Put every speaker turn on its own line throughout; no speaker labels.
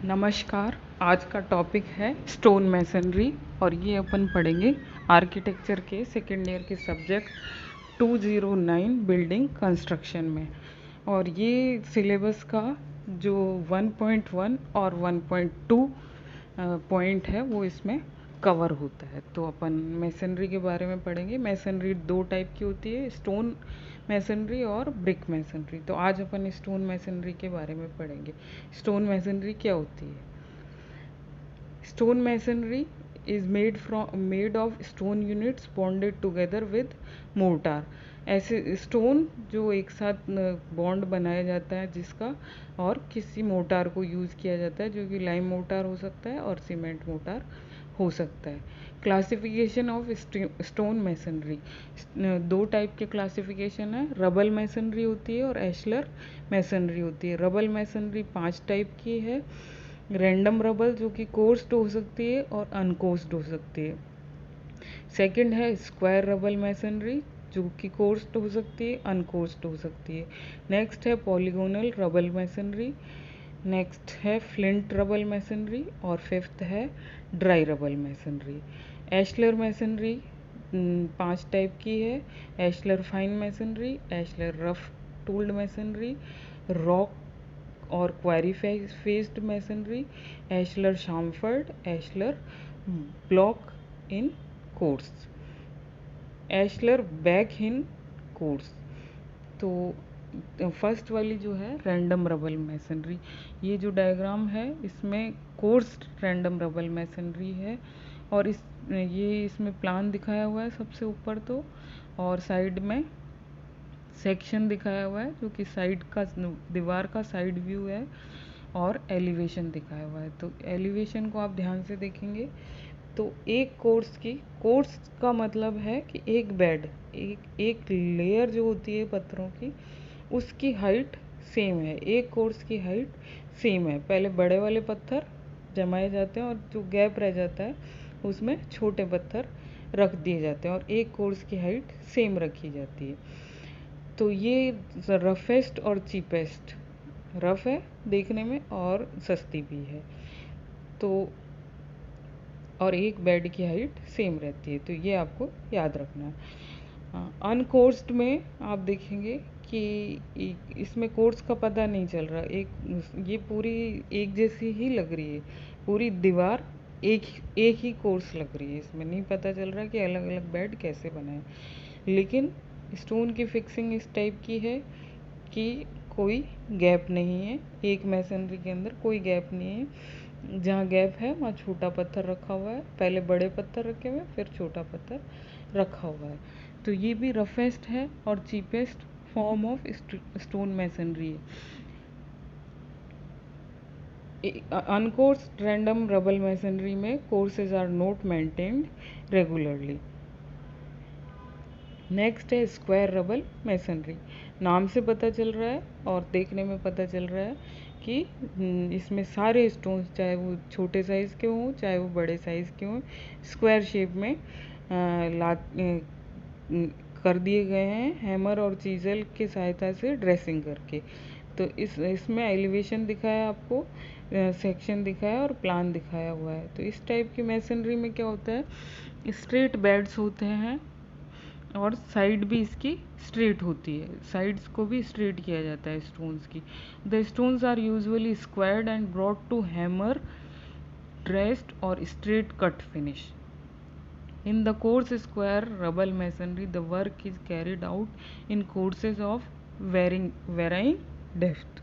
नमस्कार। आज का टॉपिक है स्टोन मैसनरी और ये अपन पढ़ेंगे आर्किटेक्चर के सेकेंड ईयर के सब्जेक्ट 209 बिल्डिंग कंस्ट्रक्शन में। और ये सिलेबस का जो 1.1 और 1.2 पॉइंट है वो इसमें कवर होता है। तो अपन मैसनरी के बारे में पढ़ेंगे। मैसनरी दो टाइप की होती है, स्टोन मैसनरी और ब्रिक मैसनरी। तो आज अपन स्टोन मैसनरी के बारे में पढ़ेंगे। स्टोन मैसनरी क्या होती है? Stone masonry is made of stone units bonded together with mortar. ऐसे स्टोन जो एक साथ बॉन्ड बनाया जाता है जिसका, और किसी मोर्टार को यूज़ किया जाता है जो कि लाइम मोर्टार हो सकता है और सीमेंट मोर्टार हो सकता है। क्लासिफिकेशन ऑफ स्टोन मैसनरी, दो टाइप के क्लासिफिकेशन है। रबल मैसनरी होती है और एशलर मैसनरी होती है। रबल मैसनरी 5 टाइप की है। रैंडम रबल जो कि कोर्स्ड हो सकती है और अनकोर्स्ड हो सकती है। सेकंड है स्क्वायर रबल मैसनरी जो कि कोर्स्ड हो सकती है, अनकोर्स्ड हो सकती है। नेक्स्ट है पॉलीगोनल रबल मैसनरी। नेक्स्ट है फ्लिंट रबल मैसनरी और फिफ्थ है dry rubble masonry. Ashlar masonry 5 type की है। Ashlar fine masonry, ashlar rough tooled masonry, rock और quarry faced masonry, ashlar chamfered, ashlar block in course, ashlar back in course. तो first वाली जो है random rubble masonry, ये जो diagram है इसमें कोर्स रैंडम रबल मैसनरी है। और इसमें प्लान दिखाया हुआ है सबसे ऊपर तो, और साइड में सेक्शन दिखाया हुआ है जो कि साइड का दीवार का साइड व्यू है, और एलिवेशन दिखाया हुआ है। तो एलिवेशन को आप ध्यान से देखेंगे तो एक कोर्स का मतलब है कि एक बेड, एक लेयर जो होती है पत्थरों की, उसकी हाइट सेम है। एक कोर्स की हाइट सेम है। पहले बड़े वाले पत्थर जमाए जाते हैं और जो गैप रह जाता है उसमें छोटे पत्थर रख दिए जाते हैं और एक कोर्स की हाइट सेम रखी जाती है। तो ये रफेस्ट और चीपेस्ट, रफ है देखने में और सस्ती भी है। तो और एक बेड की हाइट सेम रहती है, तो ये आपको याद रखना है। अनकोर्स्ड में आप देखेंगे कि इसमें कोर्स का पता नहीं चल रहा। ये पूरी एक जैसी ही लग रही है, पूरी दीवार एक ही कोर्स लग रही है। इसमें नहीं पता चल रहा कि अलग अलग बेड कैसे बनाए। लेकिन स्टोन की फिक्सिंग इस टाइप की है कि कोई गैप नहीं है, एक मैसनरी के अंदर कोई गैप नहीं है। जहाँ गैप है वहाँ छोटा पत्थर रखा हुआ है, पहले बड़े पत्थर रखे हुए फिर छोटा पत्थर रखा हुआ है। तो ये भी रफेस्ट है और cheapest form of stone masonry है। अनकोर्स्ड रैंडम रबल मैसनरी में courses are not maintained regularly. Next है स्क्वायर रबल मैसनरी। नाम से पता चल रहा है और देखने में पता चल रहा है कि इसमें सारे स्टोन्स, चाहे वो छोटे साइज़ के हों चाहे वो बड़े साइज़ के हों, स्क्वायर शेप में कर दिए गए हैं हैमर और चीजल की सहायता से ड्रेसिंग करके। तो इसमें एलिवेशन दिखाया आपको, सेक्शन दिखाया और प्लान दिखाया हुआ है। तो इस टाइप की मैसनरी में क्या होता है, स्ट्रेट बेड्स होते हैं और साइड भी इसकी स्ट्रेट होती है, साइड्स को भी स्ट्रेट किया जाता है स्टोन्स की। The stones are usually squared and brought to hammer dressed और straight cut finish. In the coarse square rubble masonry, the work is carried out in courses of varying depth.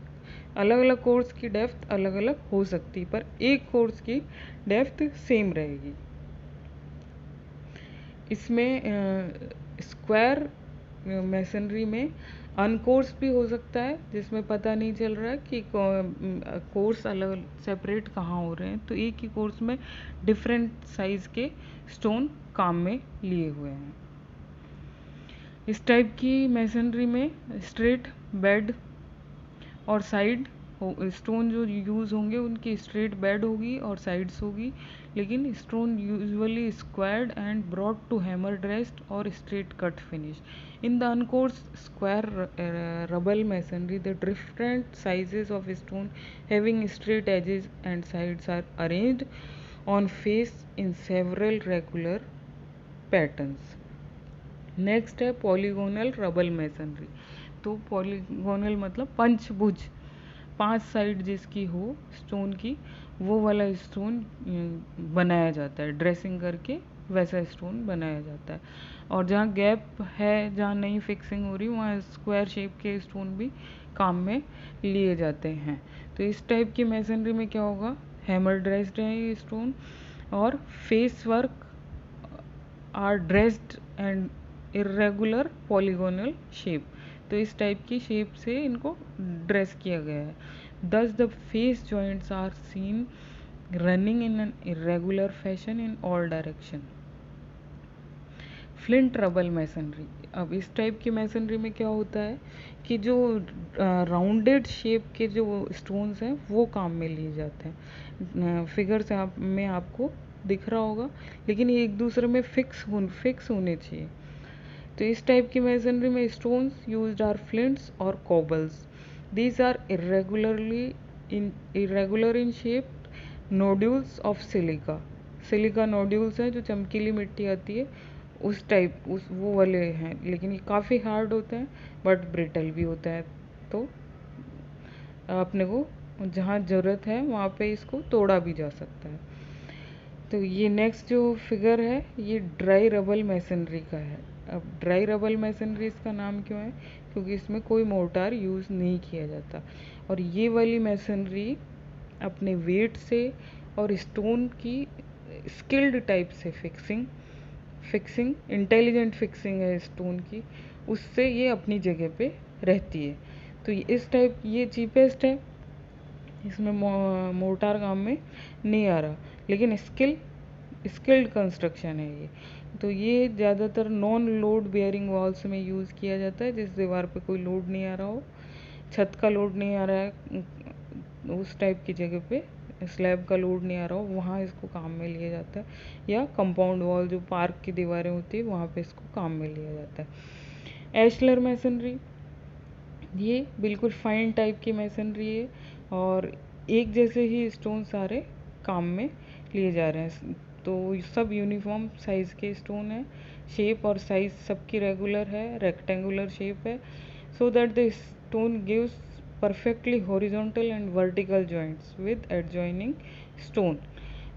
अलग अलग course की depth अलग अलग हो सकती है, पर एक कोर्स की डेप्थ सेम रहेगी। इसमें स्क्वायर मैसनरी में अनकोर्स भी हो सकता है जिसमें पता नहीं चल रहा है कि कोर्स अलग सेपरेट कहाँ हो रहे हैं। तो एक ही कोर्स में डिफरेंट साइज के स्टोन काम में लिए हुए हैं। इस टाइप की मैसनरी में स्ट्रेट बेड और साइड स्टोन जो यूज़ होंगे उनकी स्ट्रेट बेड होगी और साइड्स होगी, लेकिन stone usually squared and brought to hammer dressed और straight cut finish. In the uncourse square rubble masonry, the different sizes of stone having straight edges and sides are arranged on face in several regular patterns. Next है polygonal rubble masonry. तो polygonal मतलब पंचभुज, 5 side जिसकी हो stone की, वो वाला stone बनाया जाता है. ड्रेसिंग करके वैसा स्टोन बनाया जाता है. और जहाँ गैप है, जहाँ नहीं फिक्सिंग हो रही, वहाँ स्क्वायर शेप के स्टोन भी काम में लिए जाते हैं. तो इस टाइप की मेसनरी में क्या होगा, हैमर ड्रेस्ड है ये स्टोन, और face work are dressed and irregular polygonal shape. तो इस टाइप की शेप से इनको ड्रेस किया गया है. Thus the face joints are seen running in an irregular fashion in all direction. Flint rubble masonry. अब इस टाइप की मैसनरी में क्या होता है कि जो राउंडेड शेप के जो स्टोन्स हैं वो काम में लिए जाते हैं. फिगर से में आपको दिख रहा होगा, लेकिन ये एक दूसरे में फिक्स होने चाहिए. तो इस टाइप की मैसनरी में स्टोन्स यूज्ड आर फ्लिंट्स और cobbles. These are irregular in shape nodules of silica. Silica nodules हैं जो चमकीली मिट्टी आती है उस टाइप, वो वाले हैं, लेकिन ये काफ़ी हार्ड होते हैं बट ब्रिटल भी होता है. तो अपने को जहाँ ज़रूरत है वहाँ पे इसको तोड़ा भी जा सकता है. तो ये नेक्स्ट जो फिगर है ये ड्राई रबल मैसनरी का है. अब ड्राई रबल मैसनरी इसका नाम क्यों है, क्योंकि इसमें कोई मोर्टार यूज़ नहीं किया जाता. और ये वाली मैसनरी अपने वेट से और स्टोन की स्किल्ड टाइप से फिक्सिंग इंटेलिजेंट फिक्सिंग है स्टोन की, उससे ये अपनी जगह पे रहती है. तो इस टाइप ये चीपेस्ट है, इसमें मोर्टार काम में नहीं आ रहा, लेकिन स्किल्ड कंस्ट्रक्शन है ये. तो ये ज़्यादातर नॉन लोड बेयरिंग वॉल्स में यूज़ किया जाता है, जिस दीवार पे कोई लोड नहीं आ रहा हो, छत का लोड नहीं आ रहा है, उस टाइप की जगह पे स्लैब का लोड नहीं आ रहा हो, वहाँ इसको काम में लिया जाता है. या कंपाउंड वॉल जो पार्क की दीवारें होती है वहाँ पे इसको काम में लिया जाता है. एशलर मैसनरी, ये बिल्कुल फाइन टाइप की मैसनरी है और एक जैसे ही स्टोन सारे काम में लिए जा रहे हैं. तो सब यूनिफॉर्म साइज़ के स्टोन है, शेप और साइज़ सबकी रेगुलर है, रेक्टेंगुलर शेप है, so that the stone gives perfectly horizontal and vertical joints with adjoining stone.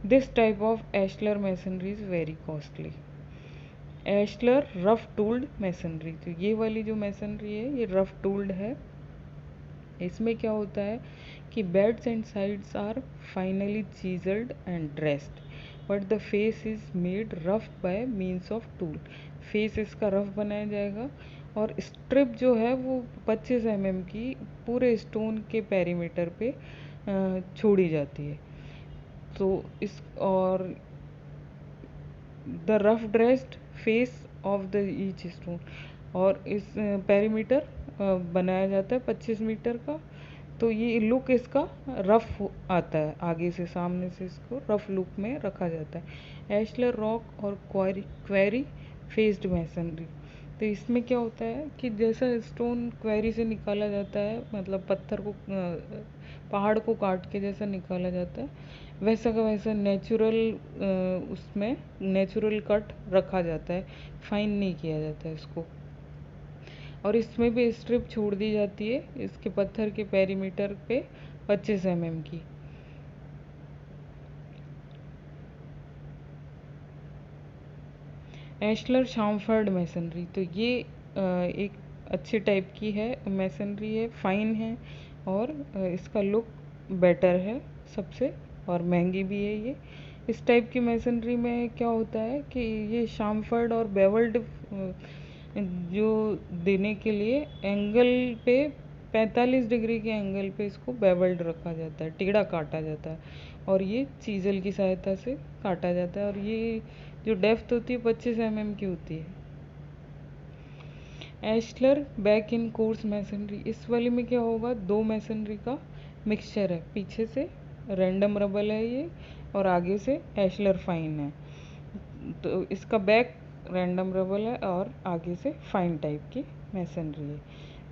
This type of ashlar masonry is very costly. Ashlar rough tooled masonry. तो ये वाली जो masonry है ये रफ टूल्ड है. इसमें क्या होता है कि beds and sides are finely chiselled and dressed, but the face is made rough by means of tool. Face इसका रफ बनाया जाएगा और स्ट्रिप जो है वो 25 mm की पूरे स्टोन के पेरीमीटर पे छोड़ी जाती है. तो इस और the rough dressed face of the each stone, और इस पेरीमीटर बनाया जाता है 25 मीटर का. तो ये लुक इसका रफ आता है, आगे से सामने से इसको रफ लुक में रखा जाता है. एशलर रॉक और क्वेरी फेस्ड मैसनरी. तो इसमें क्या होता है कि जैसा स्टोन क्वेरी से निकाला जाता है, मतलब पत्थर को पहाड़ को काट के जैसा निकाला जाता है, वैसा का वैसा नेचुरल उसमें नेचुरल कट रखा जाता है, फाइन नहीं किया जाता है इसको. और इसमें भी स्ट्रिप छोड़ दी जाती है इसके पत्थर के पेरीमीटर पे 25 mm की. एशलर शामफर्ड मैसनरी. तो ये एक अच्छे टाइप की है मैसनरी है, फाइन है और इसका लुक बेटर है सबसे, और महंगी भी है ये. इस टाइप की मैसनरी में क्या होता है कि ये शामफर्ड और बेवल्ड जो देने के लिए एंगल पे 45 डिग्री के एंगल पे इसको बेवल्ड रखा जाता है, टेढ़ा काटा जाता है, और ये चीजल की सहायता से काटा जाता है. और ये जो डेप्थ होती है 25 mm की होती है. एशलर बैक इन कोर्स मैसनरी. इस वाले में क्या होगा, दो मैसनरी का मिक्सचर है, पीछे से रैंडम रबल है ये और आगे से एशलर फाइन है। तो इसका बैक रैंडम रबल है और आगे से फाइन टाइप की मैसनरी है।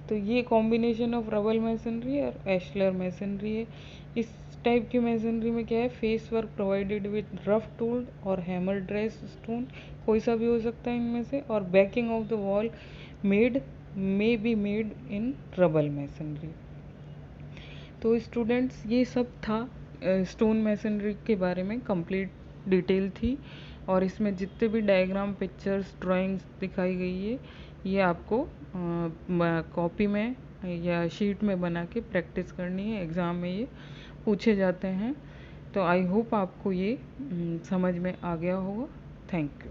तो ये कॉम्बिनेशन ऑफ रबल मैसनरी और एशलर मैसनरी है। इस टाइप की मैसनरी में क्या है, face work provided with rough tooled और हैमर ड्रेस स्टोन, कोई सा भी हो सकता है इनमें से, और backing of the wall made may be made in rubble masonry. तो स्टूडेंट्स ये सब था स्टोन मैसनरी के बारे में, कंप्लीट डिटेल थी। और इसमें जितने भी डायग्राम, पिक्चर्स, ड्राइंग्स दिखाई गई है, ये आपको कॉपी में या शीट में बना के प्रैक्टिस करनी है। एग्ज़ाम में ये पूछे जाते हैं। तो आई होप आपको ये समझ में आ गया होगा। Thank you.